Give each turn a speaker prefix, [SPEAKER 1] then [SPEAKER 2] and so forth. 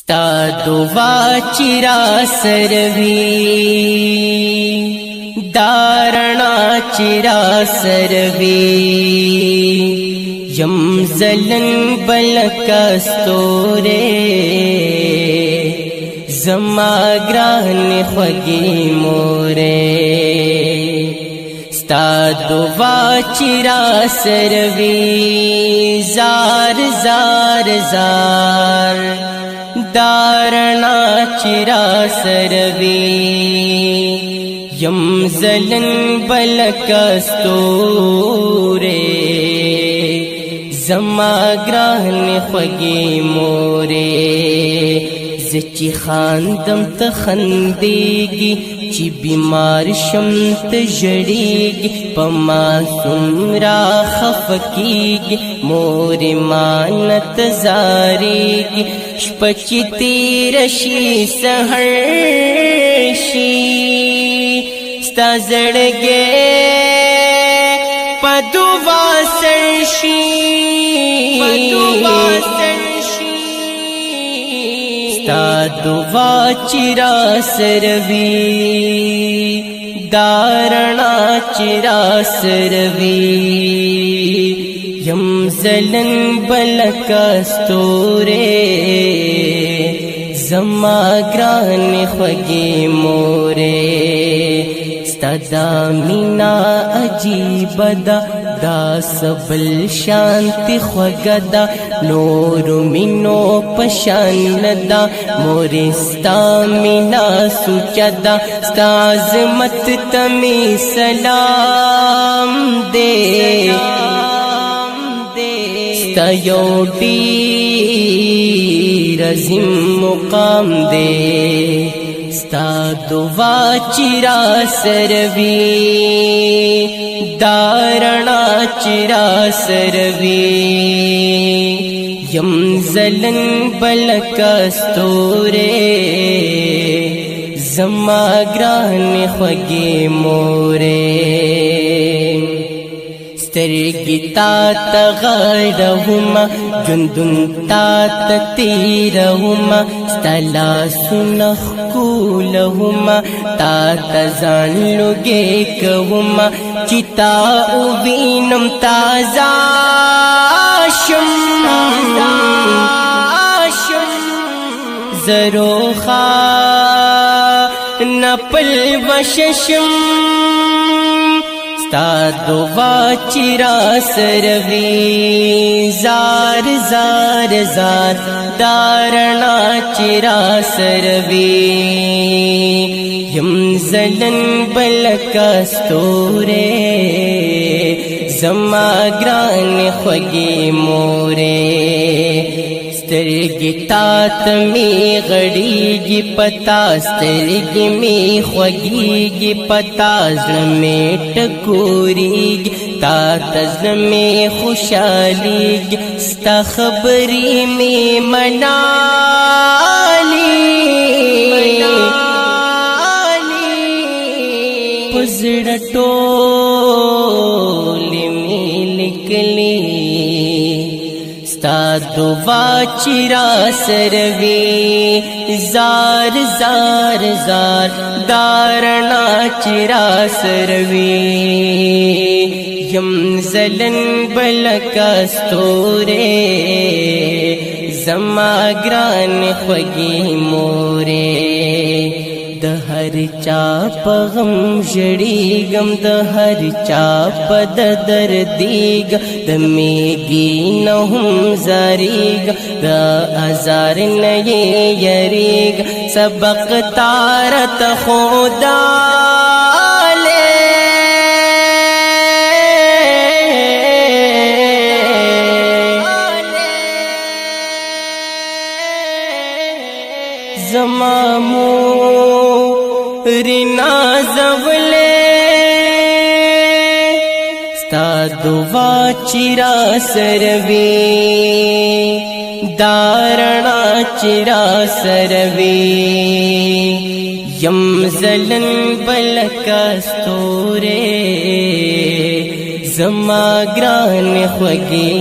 [SPEAKER 1] ستا دعا چرا سروی دارنا چرا سروی یم زلن بلکستورے زما گران خوگی مورے ستا دعا چرا سروی زار زار زار دارنا چرا سروی یم زلن بلکستورے زما گران خوگی مورے زچی خاندم تخندیگی چی بیمار شم تجڑیگی پما سمرا خفکیگی مور مانت زاریگی شپچی تیرشی سہر شی ستا زڑگے پدوا سرشی ستا دعا چرا سروی دارنا چرا سروی یم زلن بلکستورے زما گران خوگی مورے ستا دا مینا عجیب دا دا سبل شانتی خوگدا نور مینو پشان دا مورستا مینا سوچدا ستا عظمت تمی سلام دے ستا یو دیر عظیم مقام دے ستا دعا چرا سروی دارنا چرا سروی یم زلن بلکستورے زما گران خوگی مورے سترگی تا تغاڑهما جندن تا تتیرهما ستلا سنخ کولهما تا تزان لگے کهما چتا اوینم تازا شم زروخا نپل وششم ستا دعا چرا سروی زار زار زار دارنا چرا سروی یم زلن بلکستورے زما گران خوگی مورے سترگی تات می غڑیگی پتا سترگی می خوگیگی پتا زلمی ٹکوریگی تات زلمی خوشالیگی ستا خبری می منالی پزڑ ٹولی می لکلی ستا دعا چرا سروی زار زار زار دارنا چرا سروی یم زلن بلکستورے زما گران خوگی مورے د هر چا په غم ژړېږم د هر چا په دردېږم د میږي نه هم زارېږم د ازار نه یې یریږم سبق تا راته ښودلی زما نازولے ستا دعا چرا سروی دارنا چرا سروی یم زلن بلکستورے زما گران خوگی